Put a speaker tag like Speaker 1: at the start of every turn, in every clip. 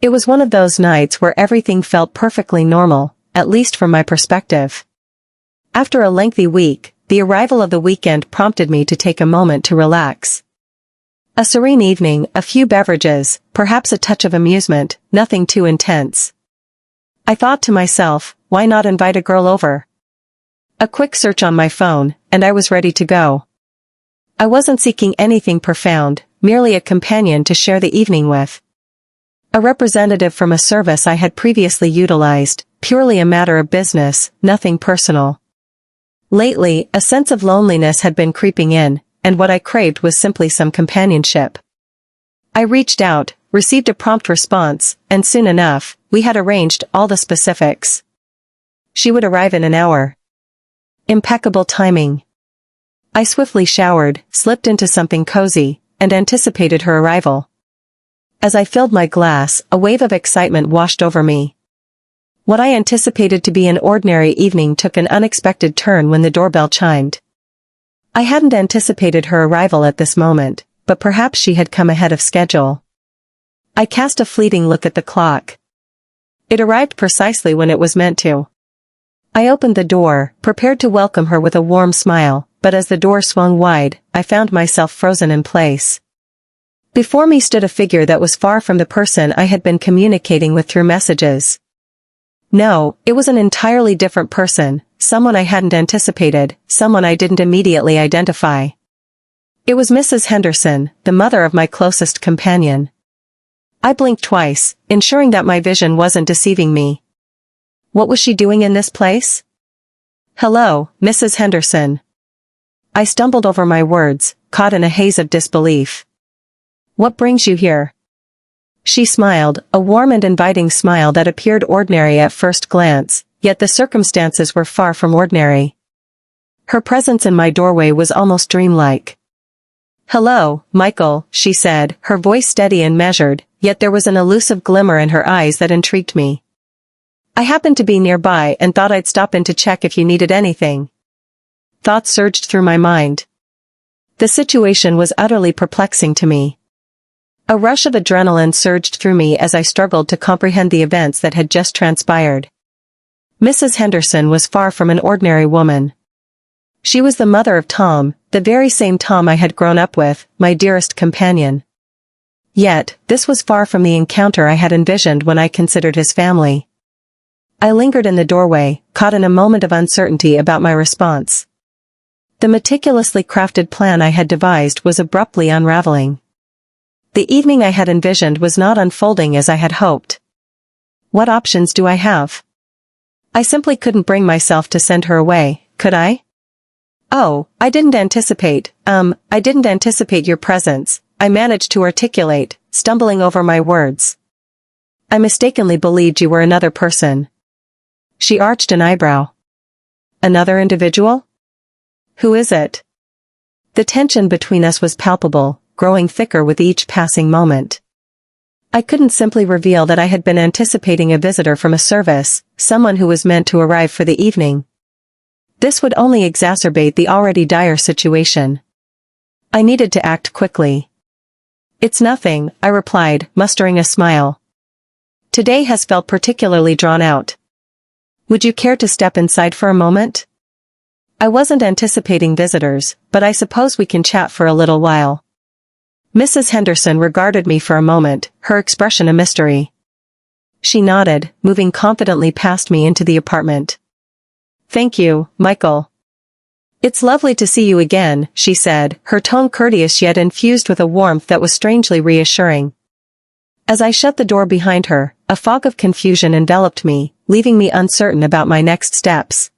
Speaker 1: It was one of those nights where everything felt perfectly normal, at least from my perspective. After a lengthy week, the arrival of the weekend prompted me to take a moment to relax. A serene evening, a few beverages, perhaps a touch of amusement, nothing too intense. I thought to myself, why not invite a girl over? A quick search on my phone, and I was ready to go. I wasn't seeking anything profound, merely a companion to share the evening with. A representative from a service I had previously utilized, purely a matter of business, nothing personal. Lately, a sense of loneliness had been creeping in, and what I craved was simply some companionship. I reached out, received a prompt response, and soon enough, we had arranged all the specifics. She would arrive in an hour. Impeccable timing. I swiftly showered, slipped into something cozy, and anticipated her arrival. As I filled my glass, a wave of excitement washed over me. What I anticipated to be an ordinary evening took an unexpected turn when the doorbell chimed. I hadn't anticipated her arrival at this moment, but perhaps she had come ahead of schedule. I cast a fleeting look at the clock. It arrived precisely when it was meant to. I opened the door, prepared to welcome her with a warm smile, but as the door swung wide, I found myself frozen in place. Before me stood a figure that was far from the person I had been communicating with through messages. No, it was an entirely different person, someone I hadn't anticipated, someone I didn't immediately identify. It was Mrs. Henderson, the mother of my closest companion. I blinked twice, ensuring that my vision wasn't deceiving me. What was she doing in this place? Hello, Mrs. Henderson. I stumbled over my words, caught in a haze of disbelief. What brings you here? She smiled, a warm and inviting smile that appeared ordinary at first glance, yet the circumstances were far from ordinary. Her presence in my doorway was almost dreamlike. Hello, Michael, she said, her voice steady and measured, yet there was an elusive glimmer in her eyes that intrigued me. I happened to be nearby and thought I'd stop in to check if you needed anything. Thoughts surged through my mind. The situation was utterly perplexing to me. A rush of adrenaline surged through me as I struggled to comprehend the events that had just transpired. Mrs. Henderson was far from an ordinary woman. She was the mother of Tom, the very same Tom I had grown up with, my dearest companion. Yet, this was far from the encounter I had envisioned when I considered his family. I lingered in the doorway, caught in a moment of uncertainty about my response. The meticulously crafted plan I had devised was abruptly unraveling. The evening I had envisioned was not unfolding as I had hoped. What options do I have? I simply couldn't bring myself to send her away, could I? Oh, I didn't anticipate your presence, I managed to articulate, stumbling over my words. I mistakenly believed you were another person. She arched an eyebrow. Another individual? Who is it? The tension between us was palpable, growing thicker with each passing moment. I couldn't simply reveal that I had been anticipating a visitor from a service, someone who was meant to arrive for the evening. This would only exacerbate the already dire situation. I needed to act quickly. It's nothing, I replied, mustering a smile. Today has felt particularly drawn out. Would you care to step inside for a moment? I wasn't anticipating visitors, but I suppose we can chat for a little while. Mrs. Henderson regarded me for a moment, her expression a mystery. She nodded, moving confidently past me into the apartment. Thank you, Michael. It's lovely to see you again, she said, her tone courteous yet infused with a warmth that was strangely reassuring. As I shut the door behind her, a fog of confusion enveloped me, leaving me uncertain about my next steps.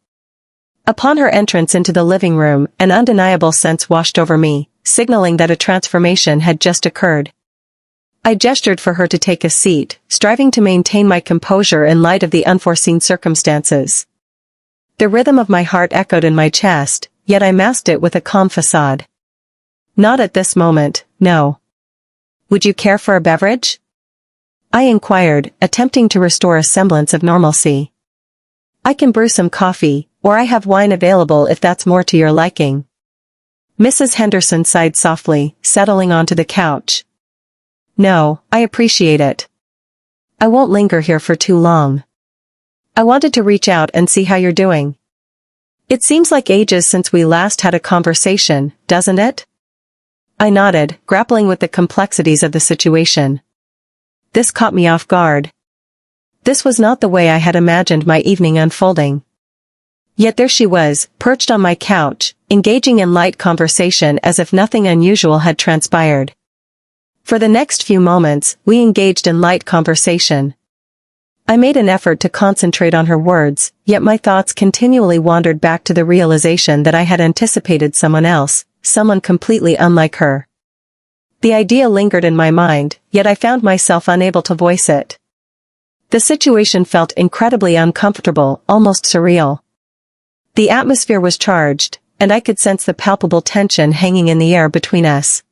Speaker 1: Upon her entrance into the living room, an undeniable sense washed over me, signaling that a transformation had just occurred. I gestured for her to take a seat, striving to maintain my composure in light of the unforeseen circumstances. The rhythm of my heart echoed in my chest, yet I masked it with a calm facade. Not at this moment, no. Would you care for a beverage? I inquired, attempting to restore a semblance of normalcy. I can brew some coffee, or I have wine available if that's more to your liking. Mrs. Henderson sighed softly, settling onto the couch. No, I appreciate it. I won't linger here for too long. I wanted to reach out and see how you're doing. It seems like ages since we last had a conversation, doesn't it? I nodded, grappling with the complexities of the situation. This caught me off guard. This was not the way I had imagined my evening unfolding. Yet there she was, perched on my couch, engaging in light conversation as if nothing unusual had transpired. For the next few moments, we engaged in light conversation. I made an effort to concentrate on her words, yet my thoughts continually wandered back to the realization that I had anticipated someone else, someone completely unlike her. The idea lingered in my mind, yet I found myself unable to voice it. The situation felt incredibly uncomfortable, almost surreal. The atmosphere was charged, and I could sense the palpable tension hanging in the air between us.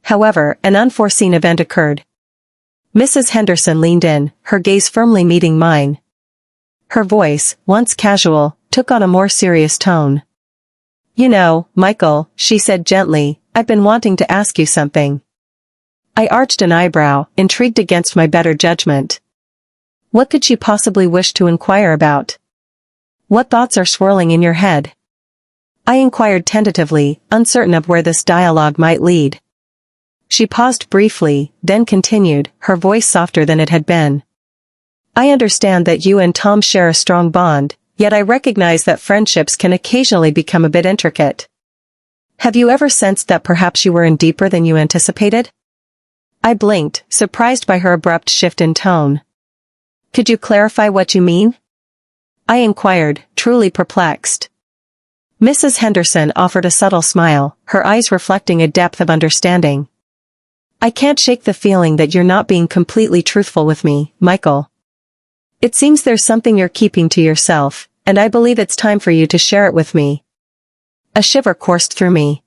Speaker 1: However, an unforeseen event occurred. Mrs. Henderson leaned in, her gaze firmly meeting mine. Her voice, once casual, took on a more serious tone. "You know, Michael," she said gently, "I've been wanting to ask you something." I arched an eyebrow, intrigued against my better judgment. What could she possibly wish to inquire about? What thoughts are swirling in your head? I inquired tentatively, uncertain of where this dialogue might lead. She paused briefly, then continued, her voice softer than it had been. "I understand that you and Tom share a strong bond, yet I recognize that friendships can occasionally become a bit intricate. Have you ever sensed that perhaps you were in deeper than you anticipated?" I blinked, surprised by her abrupt shift in tone. "Could you clarify what you mean?" I inquired, truly perplexed. Mrs. Henderson offered a subtle smile, her eyes reflecting a depth of understanding. "I can't shake the feeling that you're not being completely truthful with me, Michael. It seems there's something you're keeping to yourself, and I believe it's time for you to share it with me." A shiver coursed through me.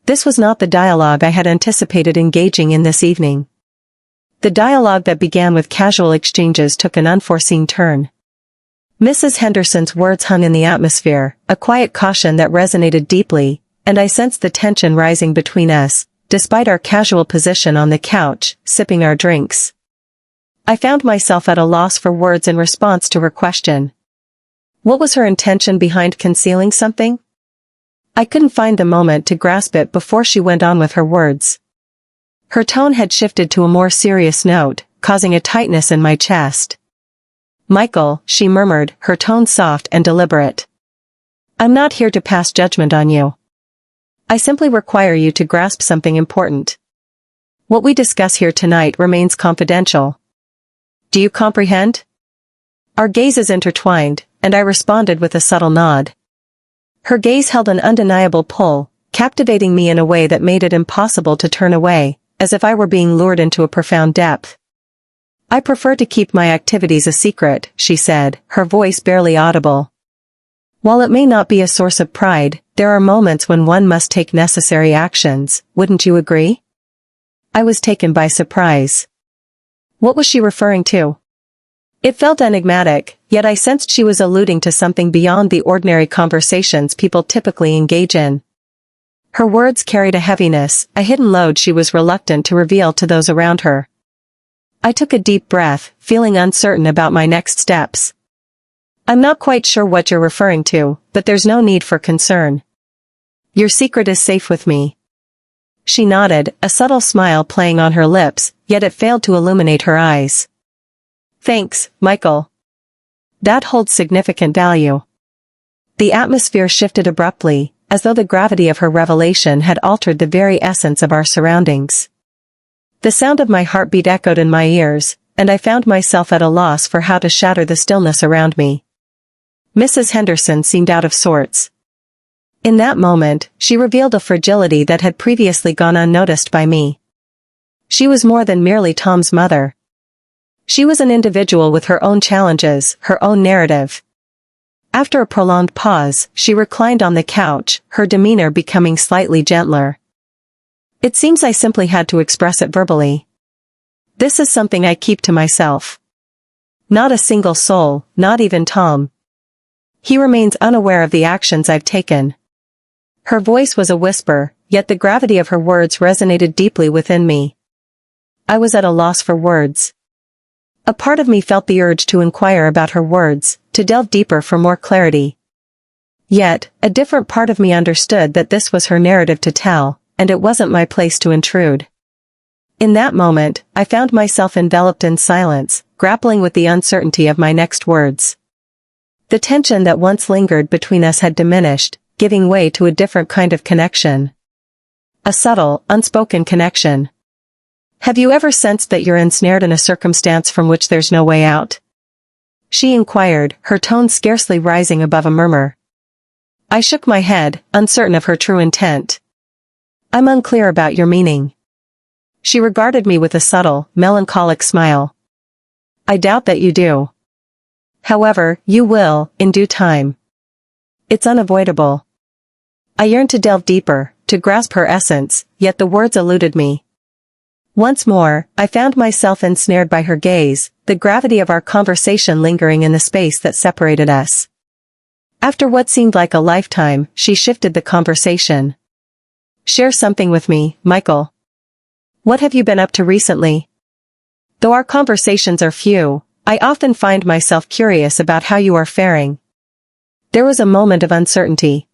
Speaker 1: This was not the dialogue I had anticipated engaging in this evening. The dialogue that began with casual exchanges took an unforeseen turn. Mrs. Henderson's words hung in the atmosphere, a quiet caution that resonated deeply, and I sensed the tension rising between us, despite our casual position on the couch, sipping our drinks. I found myself at a loss for words in response to her question. What was her intention behind concealing something? I couldn't find the moment to grasp it before she went on with her words. Her tone had shifted to a more serious note, causing a tightness in my chest. "Michael," she murmured, her tone soft and deliberate. "I'm not here to pass judgment on you. I simply require you to grasp something important. What we discuss here tonight remains confidential. Do you comprehend?" Our gazes intertwined, and I responded with a subtle nod. Her gaze held an undeniable pull, captivating me in a way that made it impossible to turn away, as if I were being lured into a profound depth. "I prefer to keep my activities a secret," she said, her voice barely audible. "While it may not be a source of pride, there are moments when one must take necessary actions, wouldn't you agree?" I was taken by surprise. What was she referring to? It felt enigmatic, yet I sensed she was alluding to something beyond the ordinary conversations people typically engage in. Her words carried a heaviness, a hidden load she was reluctant to reveal to those around her. I took a deep breath, feeling uncertain about my next steps. "I'm not quite sure what you're referring to, but there's no need for concern. Your secret is safe with me." She nodded, a subtle smile playing on her lips, yet it failed to illuminate her eyes. "Thanks, Michael. That holds significant value." The atmosphere shifted abruptly, as though the gravity of her revelation had altered the very essence of our surroundings. The sound of my heartbeat echoed in my ears, and I found myself at a loss for how to shatter the stillness around me. Mrs. Henderson seemed out of sorts. In that moment, she revealed a fragility that had previously gone unnoticed by me. She was more than merely Tom's mother. She was an individual with her own challenges, her own narrative. After a prolonged pause, she reclined on the couch, her demeanor becoming slightly gentler. "It seems I simply had to express it verbally. This is something I keep to myself. Not a single soul, not even Tom. He remains unaware of the actions I've taken." Her voice was a whisper, yet the gravity of her words resonated deeply within me. I was at a loss for words. A part of me felt the urge to inquire about her words, to delve deeper for more clarity. Yet, a different part of me understood that this was her narrative to tell, and it wasn't my place to intrude. In that moment, I found myself enveloped in silence, grappling with the uncertainty of my next words. The tension that once lingered between us had diminished, giving way to a different kind of connection. A subtle, unspoken connection. Have you ever sensed that you're ensnared in a circumstance from which there's no way out? She inquired, her tone scarcely rising above a murmur. I shook my head, uncertain of her true intent. I'm unclear about your meaning. She regarded me with a subtle, melancholic smile. I doubt that you do. However, you will, in due time. It's unavoidable. I yearned to delve deeper, to grasp her essence, yet the words eluded me. Once more, I found myself ensnared by her gaze, the gravity of our conversation lingering in the space that separated us. After what seemed like a lifetime, she shifted the conversation. Share something with me, Michael. What have you been up to recently? Though our conversations are few, I often find myself curious about how you are faring. There was a moment of uncertainty.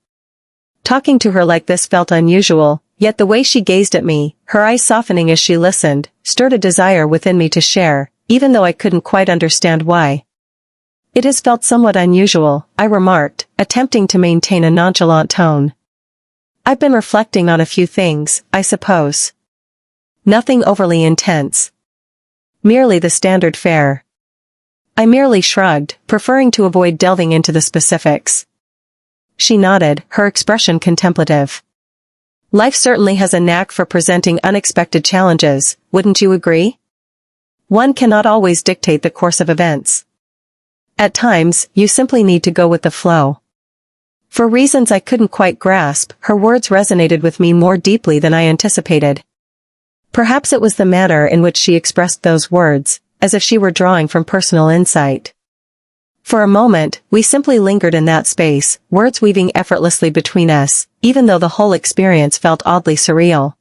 Speaker 1: Talking to her like this felt unusual, yet the way she gazed at me, her eyes softening as she listened, stirred a desire within me to share, even though I couldn't quite understand why. It has felt somewhat unusual, I remarked, attempting to maintain a nonchalant tone. I've been reflecting on a few things, I suppose. Nothing overly intense. Merely the standard fare. I merely shrugged, preferring to avoid delving into the specifics. She nodded, her expression contemplative. Life certainly has a knack for presenting unexpected challenges, wouldn't you agree? One cannot always dictate the course of events. At times, you simply need to go with the flow. For reasons I couldn't quite grasp, her words resonated with me more deeply than I anticipated. Perhaps it was the manner in which she expressed those words, as if she were drawing from personal insight. For a moment, we simply lingered in that space, words weaving effortlessly between us, even though the whole experience felt oddly surreal.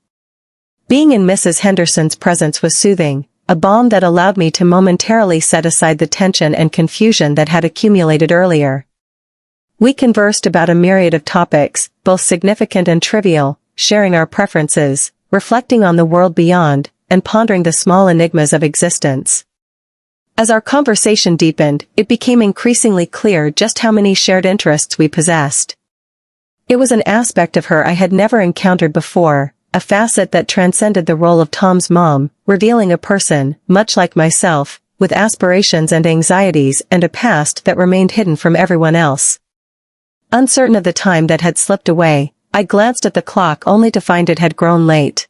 Speaker 1: Being in Mrs. Henderson's presence was soothing, a balm that allowed me to momentarily set aside the tension and confusion that had accumulated earlier. We conversed about a myriad of topics, both significant and trivial, sharing our preferences, reflecting on the world beyond, and pondering the small enigmas of existence. As our conversation deepened, it became increasingly clear just how many shared interests we possessed. It was an aspect of her I had never encountered before, a facet that transcended the role of Tom's mom, revealing a person, much like myself, with aspirations and anxieties and a past that remained hidden from everyone else. Uncertain of the time that had slipped away, I glanced at the clock only to find it had grown late.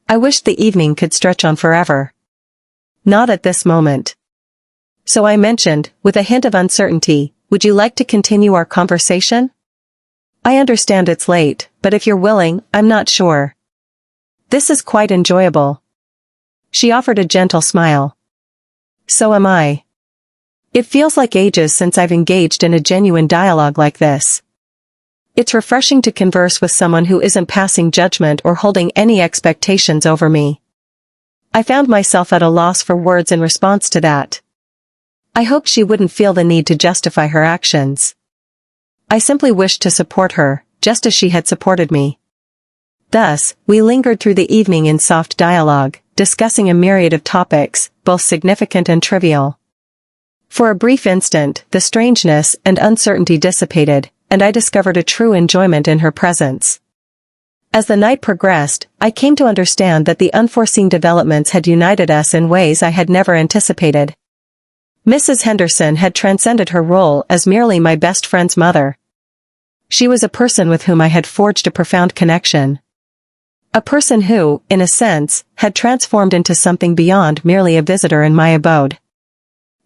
Speaker 1: I wished the evening could stretch on forever. Not at this moment. So I mentioned, with a hint of uncertainty, would you like to continue our conversation? I understand it's late, but if you're willing, I'm not sure. This is quite enjoyable. She offered a gentle smile. So am I. It feels like ages since I've engaged in a genuine dialogue like this. It's refreshing to converse with someone who isn't passing judgment or holding any expectations over me. I found myself at a loss for words in response to that. I hoped she wouldn't feel the need to justify her actions. I simply wished to support her, just as she had supported me. Thus, we lingered through the evening in soft dialogue, discussing a myriad of topics, both significant and trivial. For a brief instant, the strangeness and uncertainty dissipated, and I discovered a true enjoyment in her presence. As the night progressed, I came to understand that the unforeseen developments had united us in ways I had never anticipated. Mrs. Henderson had transcended her role as merely my best friend's mother. She was a person with whom I had forged a profound connection. A person who, in a sense, had transformed into something beyond merely a visitor in my abode.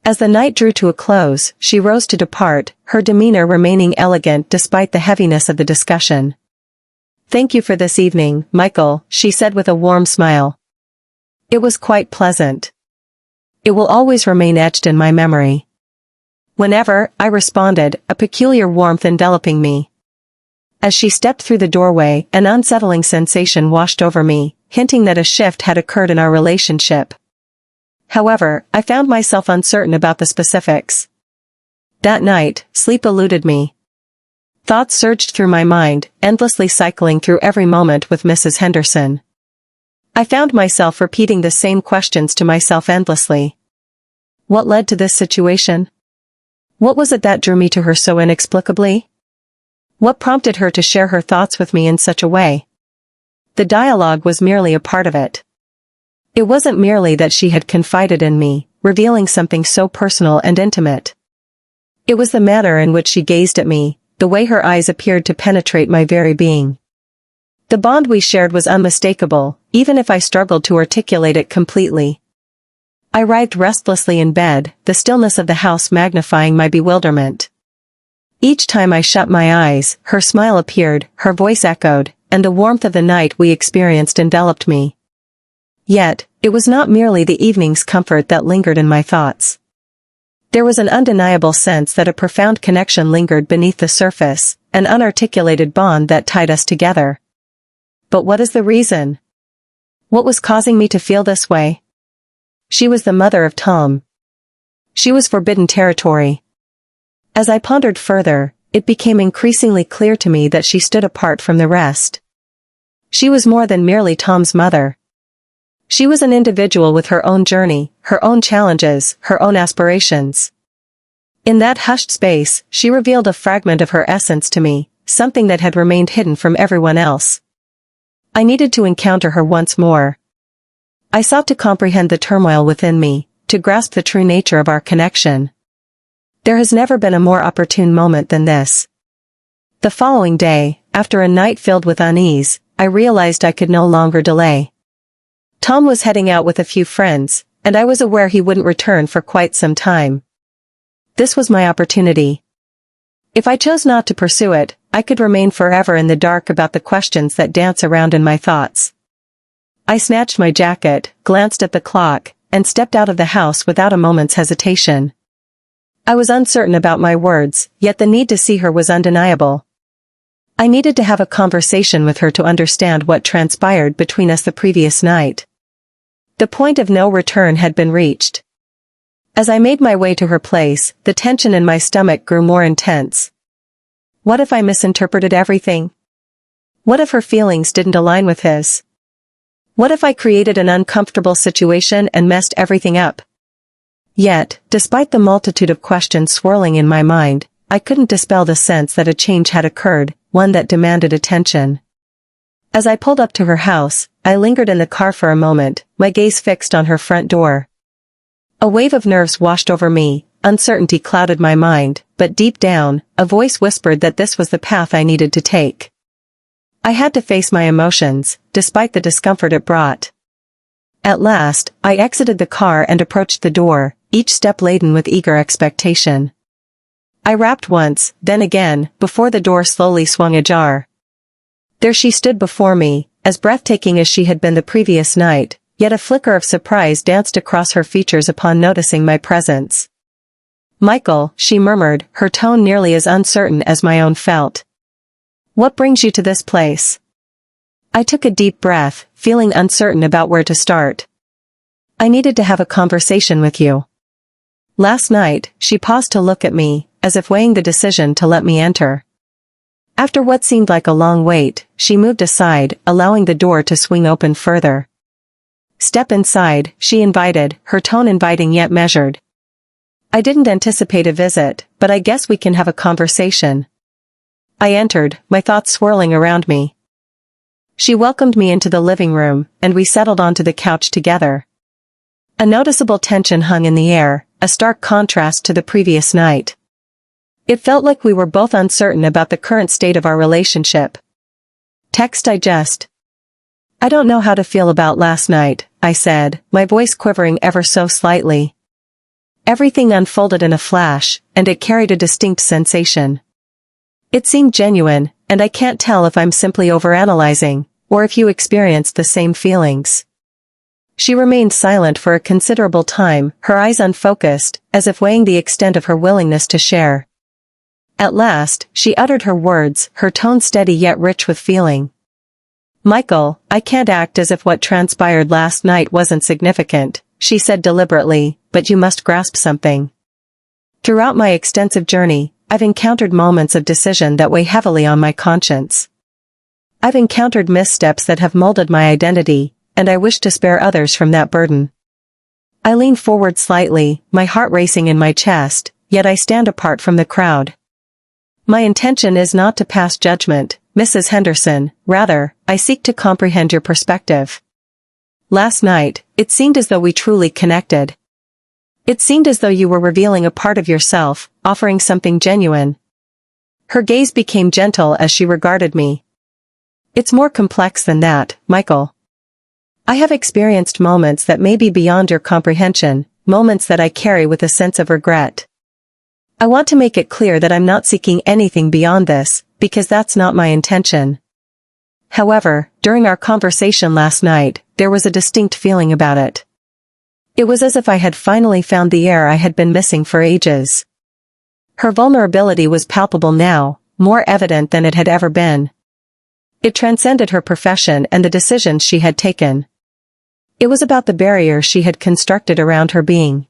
Speaker 1: As the night drew to a close, she rose to depart, her demeanor remaining elegant despite the heaviness of the discussion. Thank you for this evening, Michael, she said with a warm smile. It was quite pleasant. It will always remain etched in my memory. Whenever, I responded, a peculiar warmth enveloping me. As she stepped through the doorway, an unsettling sensation washed over me, hinting that a shift had occurred in our relationship. However, I found myself uncertain about the specifics. That night, sleep eluded me. Thoughts surged through my mind, endlessly cycling through every moment with Mrs. Henderson. I found myself repeating the same questions to myself endlessly. What led to this situation? What was it that drew me to her so inexplicably? What prompted her to share her thoughts with me in such a way? The dialogue was merely a part of it. It wasn't merely that she had confided in me, revealing something so personal and intimate. It was the manner in which she gazed at me, the way her eyes appeared to penetrate my very being. The bond we shared was unmistakable, even if I struggled to articulate it completely. I writhed restlessly in bed, the stillness of the house magnifying my bewilderment. Each time I shut my eyes, her smile appeared, her voice echoed, and the warmth of the night we experienced enveloped me. Yet, it was not merely the evening's comfort that lingered in my thoughts. There was an undeniable sense that a profound connection lingered beneath the surface, an unarticulated bond that tied us together. But what is the reason? What was causing me to feel this way? She was the mother of Tom. She was forbidden territory. As I pondered further, it became increasingly clear to me that she stood apart from the rest. She was more than merely Tom's mother. She was an individual with her own journey, her own challenges, her own aspirations. In that hushed space, she revealed a fragment of her essence to me, something that had remained hidden from everyone else. I needed to encounter her once more. I sought to comprehend the turmoil within me, to grasp the true nature of our connection. There has never been a more opportune moment than this. The following day, after a night filled with unease, I realized I could no longer delay. Tom was heading out with a few friends, and I was aware he wouldn't return for quite some time. This was my opportunity. If I chose not to pursue it, I could remain forever in the dark about the questions that dance around in my thoughts. I snatched my jacket, glanced at the clock, and stepped out of the house without a moment's hesitation. I was uncertain about my words, yet the need to see her was undeniable. I needed to have a conversation with her to understand what transpired between us the previous night. The point of no return had been reached. As I made my way to her place, the tension in my stomach grew more intense. What if I misinterpreted everything? What if her feelings didn't align with his? What if I created an uncomfortable situation and messed everything up? Yet, despite the multitude of questions swirling in my mind, I couldn't dispel the sense that a change had occurred, one that demanded attention. As I pulled up to her house, I lingered in the car for a moment, my gaze fixed on her front door. A wave of nerves washed over me, uncertainty clouded my mind, but deep down, a voice whispered that this was the path I needed to take. I had to face my emotions, despite the discomfort it brought. At last, I exited the car and approached the door, each step laden with eager expectation. I rapped once, then again, before the door slowly swung ajar. There she stood before me, as breathtaking as she had been the previous night, yet a flicker of surprise danced across her features upon noticing my presence. "Michael," she murmured, her tone nearly as uncertain as my own felt. "What brings you to this place?" I took a deep breath, feeling uncertain about where to start. "I needed to have a conversation with you." Last night, she paused to look at me, as if weighing the decision to let me enter. After what seemed like a long wait, she moved aside, allowing the door to swing open further. "Step inside," she invited, her tone inviting yet measured. "I didn't anticipate a visit, but I guess we can have a conversation." I entered, my thoughts swirling around me. She welcomed me into the living room, and we settled onto the couch together. A noticeable tension hung in the air, a stark contrast to the previous night. It felt like we were both uncertain about the current state of our relationship. Text digest. "I don't know how to feel about last night," I said, my voice quivering ever so slightly. Everything unfolded in a flash, and it carried a distinct sensation. It seemed genuine, and I can't tell if I'm simply overanalyzing, or if you experienced the same feelings. She remained silent for a considerable time, her eyes unfocused, as if weighing the extent of her willingness to share. At last, she uttered her words, her tone steady yet rich with feeling. "Michael, I can't act as if what transpired last night wasn't significant, she said deliberately, but you must grasp something. Throughout my extensive journey, I've encountered moments of decision that weigh heavily on my conscience. I've encountered missteps that have molded my identity, and I wish to spare others from that burden. I lean forward slightly, my heart racing in my chest, yet I stand apart from the crowd. My intention is not to pass judgment, Mrs. Henderson, rather, I seek to comprehend your perspective. Last night, it seemed as though we truly connected. It seemed as though you were revealing a part of yourself, offering something genuine. Her gaze became gentle as she regarded me. It's more complex than that, Michael. I have experienced moments that may be beyond your comprehension, moments that I carry with a sense of regret. I want to make it clear that I'm not seeking anything beyond this, because that's not my intention. However, during our conversation last night, there was a distinct feeling about it. It was as if I had finally found the air I had been missing for ages. Her vulnerability was palpable now, more evident than it had ever been. It transcended her profession and the decisions she had taken. It was about the barrier she had constructed around her being.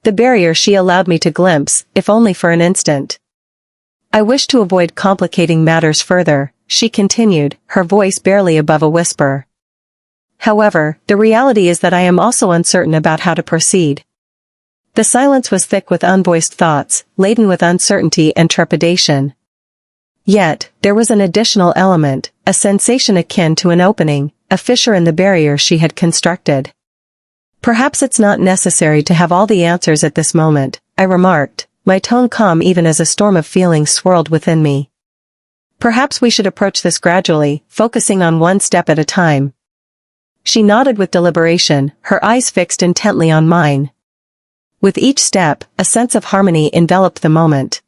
Speaker 1: The barrier she allowed me to glimpse, if only for an instant. I wish to avoid complicating matters further, she continued, her voice barely above a whisper. However, the reality is that I am also uncertain about how to proceed. The silence was thick with unvoiced thoughts, laden with uncertainty and trepidation. Yet, there was an additional element, a sensation akin to an opening, a fissure in the barrier she had constructed. Perhaps it's not necessary to have all the answers at this moment, I remarked, my tone calm even as a storm of feelings swirled within me. Perhaps we should approach this gradually, focusing on one step at a time. She nodded with deliberation, her eyes fixed intently on mine. With each step, a sense of harmony enveloped the moment.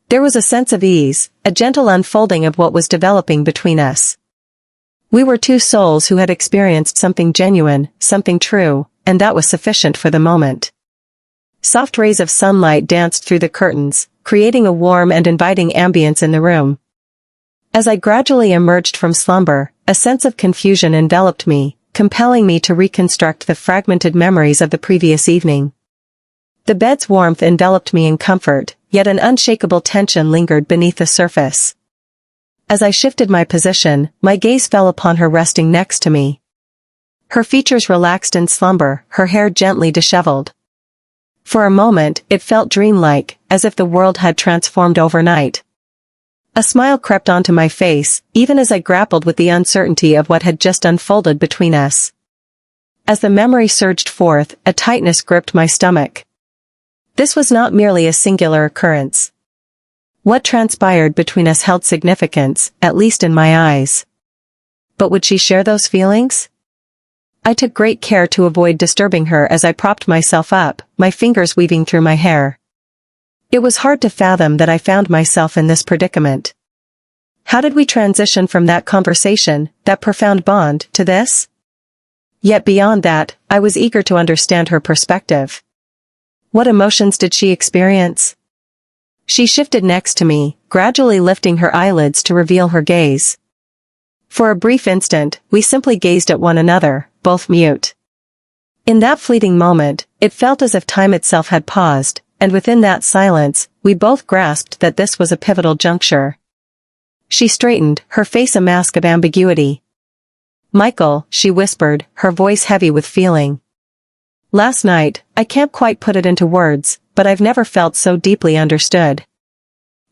Speaker 1: There was a sense of ease, a gentle unfolding of what was developing between us. We were two souls who had experienced something genuine, something true, and that was sufficient for the moment. Soft rays of sunlight danced through the curtains, creating a warm and inviting ambience in the room. As I gradually emerged from slumber, a sense of confusion enveloped me, compelling me to reconstruct the fragmented memories of the previous evening. The bed's warmth enveloped me in comfort, yet an unshakable tension lingered beneath the surface. As I shifted my position, my gaze fell upon her resting next to me. Her features relaxed in slumber, her hair gently disheveled. For a moment, it felt dreamlike, as if the world had transformed overnight. A smile crept onto my face, even as I grappled with the uncertainty of what had just unfolded between us. As the memory surged forth, a tightness gripped my stomach. This was not merely a singular occurrence. What transpired between us held significance, at least in my eyes. But would she share those feelings? I took great care to avoid disturbing her as I propped myself up, my fingers weaving through my hair. It was hard to fathom that I found myself in this predicament. How did we transition from that conversation, that profound bond, to this? Yet beyond that, I was eager to understand her perspective. What emotions did she experience? She shifted next to me, gradually lifting her eyelids to reveal her gaze. For a brief instant, we simply gazed at one another, both mute. In that fleeting moment, it felt as if time itself had paused, and within that silence, we both grasped that this was a pivotal juncture. She straightened, her face a mask of ambiguity. "Michael," she whispered, her voice heavy with feeling. "Last night, I can't quite put it into words, but I've never felt so deeply understood.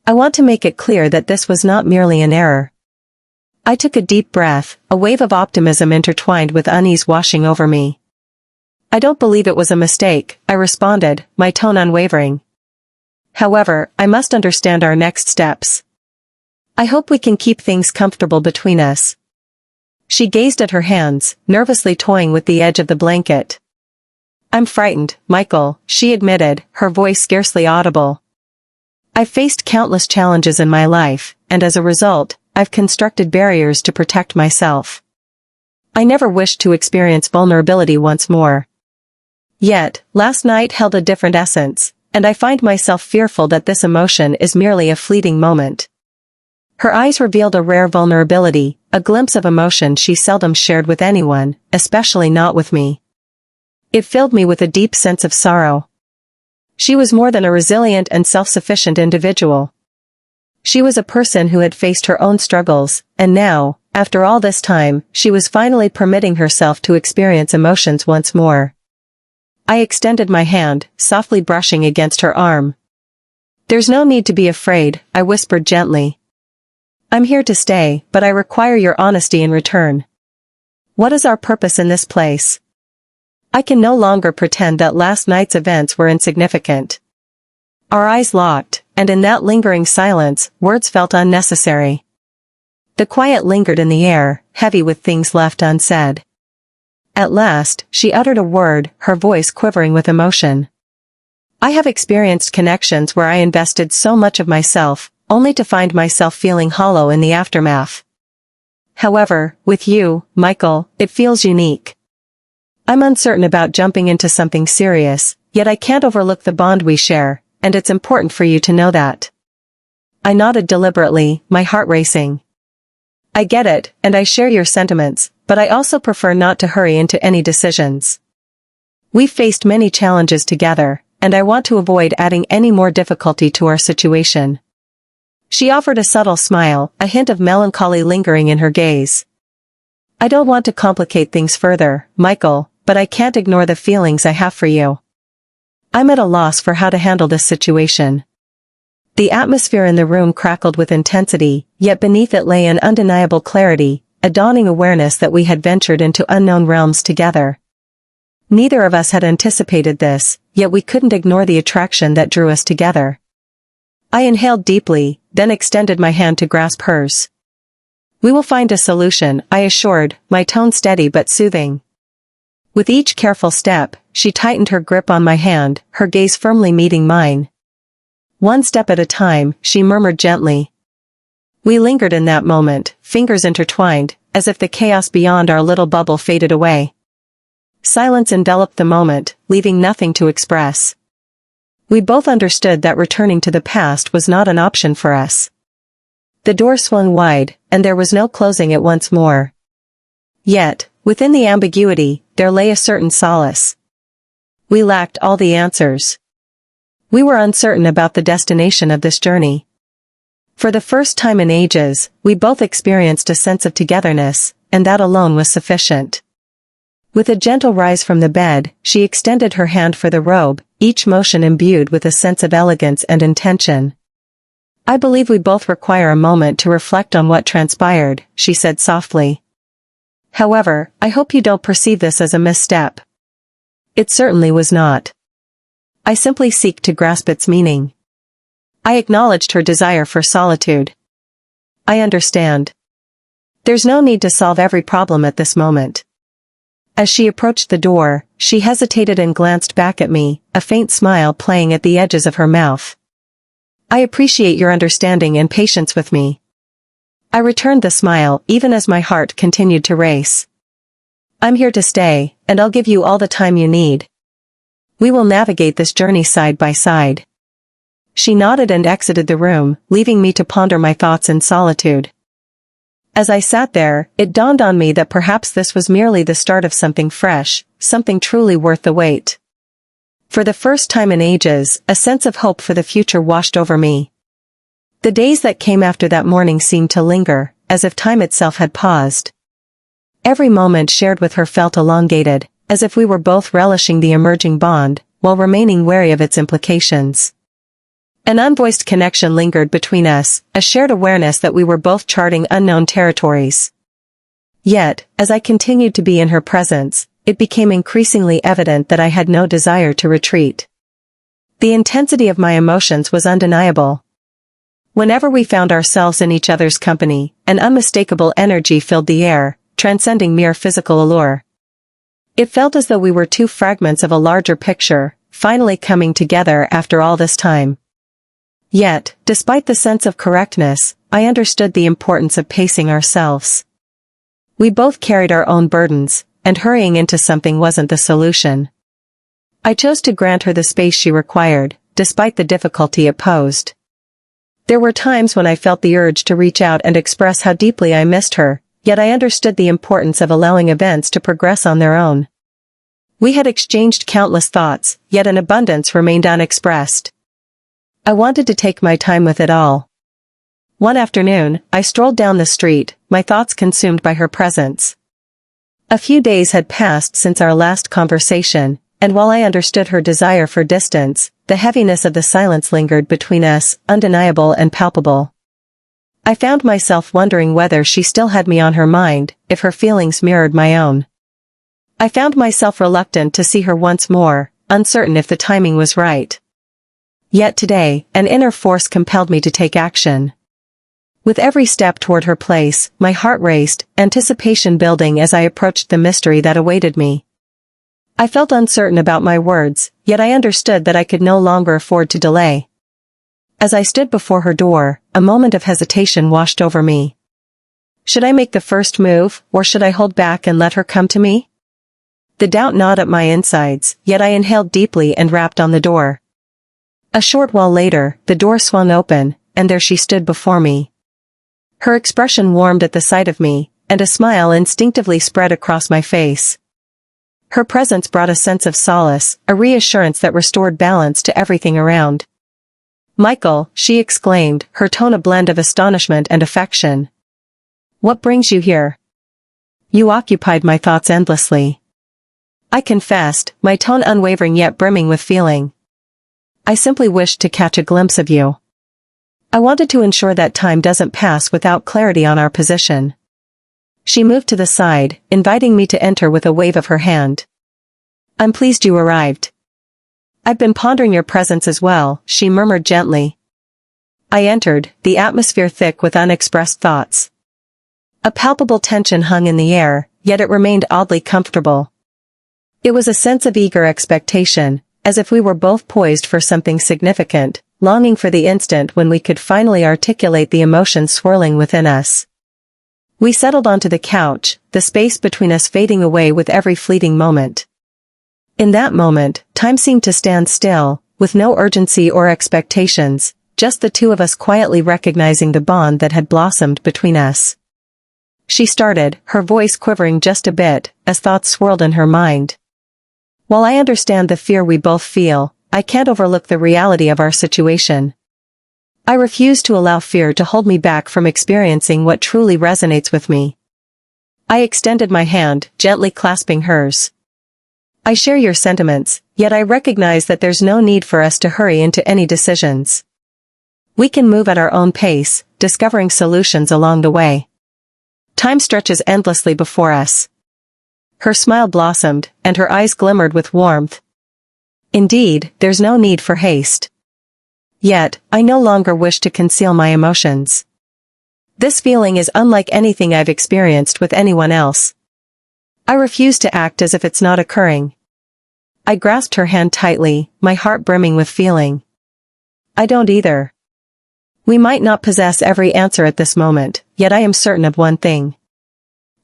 Speaker 1: I want to make it clear that this was not merely an error." I took a deep breath, a wave of optimism intertwined with unease washing over me. "I don't believe it was a mistake," I responded, my tone unwavering. "However, I must understand our next steps. I hope we can keep things comfortable between us." She gazed at her hands, nervously toying with the edge of the blanket. "I'm frightened, Michael," she admitted, her voice scarcely audible. "I've faced countless challenges in my life, and as a result, I've constructed barriers to protect myself. I never wished to experience vulnerability once more. Yet, last night held a different essence, and I find myself fearful that this emotion is merely a fleeting moment." Her eyes revealed a rare vulnerability, a glimpse of emotion she seldom shared with anyone, especially not with me. It filled me with a deep sense of sorrow. She was more than a resilient and self-sufficient individual. She was a person who had faced her own struggles, and now, after all this time, she was finally permitting herself to experience emotions once more. I extended my hand, softly brushing against her arm. "There's no need to be afraid," I whispered gently. "I'm here to stay, but I require your honesty in return. What is our purpose in this place? I can no longer pretend that last night's events were insignificant." Our eyes locked, and in that lingering silence, words felt unnecessary. The quiet lingered in the air, heavy with things left unsaid. At last, she uttered a word, her voice quivering with emotion. "I have experienced connections where I invested so much of myself, only to find myself feeling hollow in the aftermath. However, with you, Michael, it feels unique. I'm uncertain about jumping into something serious, yet I can't overlook the bond we share, and it's important for you to know that." I nodded deliberately, my heart racing. "I get it, and I share your sentiments, but I also prefer not to hurry into any decisions. We've faced many challenges together, and I want to avoid adding any more difficulty to our situation." She offered a subtle smile, a hint of melancholy lingering in her gaze. "I don't want to complicate things further, Michael, but I can't ignore the feelings I have for you. I'm at a loss for how to handle this situation." The atmosphere in the room crackled with intensity, yet beneath it lay an undeniable clarity, a dawning awareness that we had ventured into unknown realms together. Neither of us had anticipated this, yet we couldn't ignore the attraction that drew us together. I inhaled deeply, then extended my hand to grasp hers. "We will find a solution," I assured, my tone steady but soothing. With each careful step, she tightened her grip on my hand, her gaze firmly meeting mine. "One step at a time," she murmured gently. We lingered in that moment, fingers intertwined, as if the chaos beyond our little bubble faded away. Silence enveloped the moment, leaving nothing to express. We both understood that returning to the past was not an option for us. The door swung wide, and there was no closing it once more. Yet, within the ambiguity, there lay a certain solace. We lacked all the answers. We were uncertain about the destination of this journey. For the first time in ages, we both experienced a sense of togetherness, and that alone was sufficient. With a gentle rise from the bed, she extended her hand for the robe, each motion imbued with a sense of elegance and intention. "I believe we both require a moment to reflect on what transpired," she said softly. "However, I hope you don't perceive this as a misstep." It certainly was not. I simply seek to grasp its meaning. I acknowledged her desire for solitude. "I understand. There's no need to solve every problem at this moment." As she approached the door, she hesitated and glanced back at me, a faint smile playing at the edges of her mouth. "I appreciate your understanding and patience with me." I returned the smile, even as my heart continued to race. "I'm here to stay, and I'll give you all the time you need. We will navigate this journey side by side." She nodded and exited the room, leaving me to ponder my thoughts in solitude. As I sat there, it dawned on me that perhaps this was merely the start of something fresh, something truly worth the wait. For the first time in ages, a sense of hope for the future washed over me. The days that came after that morning seemed to linger, as if time itself had paused. Every moment shared with her felt elongated, as if we were both relishing the emerging bond, while remaining wary of its implications. An unvoiced connection lingered between us, a shared awareness that we were both charting unknown territories. Yet, as I continued to be in her presence, it became increasingly evident that I had no desire to retreat. The intensity of my emotions was undeniable. Whenever we found ourselves in each other's company, an unmistakable energy filled the air, transcending mere physical allure. It felt as though we were two fragments of a larger picture, finally coming together after all this time. Yet, despite the sense of correctness, I understood the importance of pacing ourselves. We both carried our own burdens, and hurrying into something wasn't the solution. I chose to grant her the space she required, despite the difficulty it posed. There were times when I felt the urge to reach out and express how deeply I missed her, yet I understood the importance of allowing events to progress on their own. We had exchanged countless thoughts, yet an abundance remained unexpressed. I wanted to take my time with it all. One afternoon, I strolled down the street, my thoughts consumed by her presence. A few days had passed since our last conversation, and while I understood her desire for distance, the heaviness of the silence lingered between us, undeniable and palpable. I found myself wondering whether she still had me on her mind, if her feelings mirrored my own. I found myself reluctant to see her once more, uncertain if the timing was right. Yet today, an inner force compelled me to take action. With every step toward her place, my heart raced, anticipation building as I approached the mystery that awaited me. I felt uncertain about my words, yet I understood that I could no longer afford to delay. As I stood before her door, a moment of hesitation washed over me. Should I make the first move, or should I hold back and let her come to me? The doubt gnawed at my insides, yet I inhaled deeply and rapped on the door. A short while later, the door swung open, and there she stood before me. Her expression warmed at the sight of me, and a smile instinctively spread across my face. Her presence brought a sense of solace, a reassurance that restored balance to everything around. "Michael," she exclaimed, her tone a blend of astonishment and affection. "What brings you here?" "You occupied my thoughts endlessly," I confessed, my tone unwavering yet brimming with feeling. "I simply wished to catch a glimpse of you. I wanted to ensure that time doesn't pass without clarity on our position." She moved to the side, inviting me to enter with a wave of her hand. "I'm pleased you arrived." "I've been pondering your presence as well," she murmured gently. I entered, the atmosphere thick with unexpressed thoughts. A palpable tension hung in the air, yet it remained oddly comfortable. It was a sense of eager expectation, as if we were both poised for something significant, longing for the instant when we could finally articulate the emotions swirling within us. We settled onto the couch, the space between us fading away with every fleeting moment. In that moment, time seemed to stand still, with no urgency or expectations, just the two of us quietly recognizing the bond that had blossomed between us. She started, her voice quivering just a bit, as thoughts swirled in her mind. "While I understand the fear we both feel, I can't overlook the reality of our situation. I refuse to allow fear to hold me back from experiencing what truly resonates with me." I extended my hand, gently clasping hers. "I share your sentiments, yet I recognize that there's no need for us to hurry into any decisions. We can move at our own pace, discovering solutions along the way. Time stretches endlessly before us." Her smile blossomed, and her eyes glimmered with warmth. "Indeed, there's no need for haste. Yet, I no longer wish to conceal my emotions. This feeling is unlike anything I've experienced with anyone else. I refuse to act as if it's not occurring." I grasped her hand tightly, my heart brimming with feeling. "I don't either. We might not possess every answer at this moment, yet I am certain of one thing.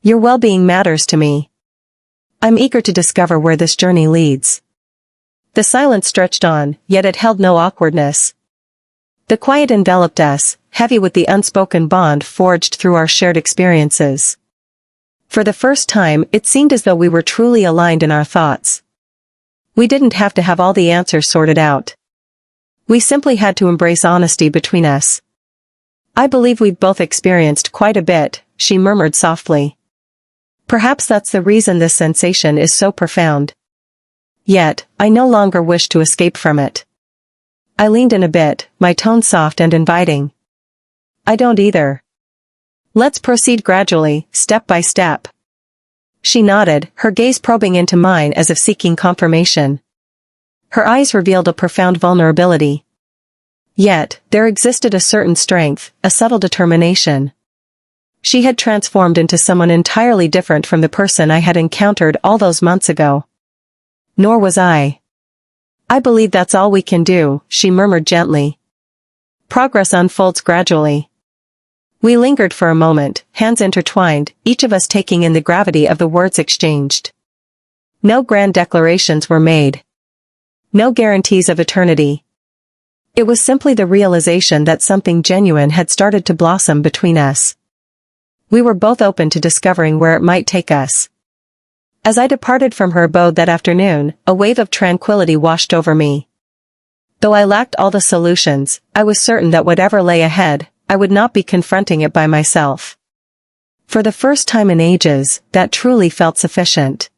Speaker 1: Your well-being matters to me. I'm eager to discover where this journey leads." The silence stretched on, yet it held no awkwardness. The quiet enveloped us, heavy with the unspoken bond forged through our shared experiences. For the first time, it seemed as though we were truly aligned in our thoughts. We didn't have to have all the answers sorted out. We simply had to embrace honesty between us. "I believe we've both experienced quite a bit," she murmured softly. "Perhaps that's the reason this sensation is so profound. Yet, I no longer wish to escape from it." I leaned in a bit, my tone soft and inviting. "I don't either. Let's proceed gradually, step by step." She nodded, her gaze probing into mine as if seeking confirmation. Her eyes revealed a profound vulnerability. Yet, there existed a certain strength, a subtle determination. She had transformed into someone entirely different from the person I had encountered all those months ago. Nor was I. "I believe that's all we can do," she murmured gently. "Progress unfolds gradually." We lingered for a moment, hands intertwined, each of us taking in the gravity of the words exchanged. No grand declarations were made. No guarantees of eternity. It was simply the realization that something genuine had started to blossom between us. We were both open to discovering where it might take us. As I departed from her abode that afternoon, a wave of tranquility washed over me. Though I lacked all the solutions, I was certain that whatever lay ahead, I would not be confronting it by myself. For the first time in ages, that truly felt sufficient.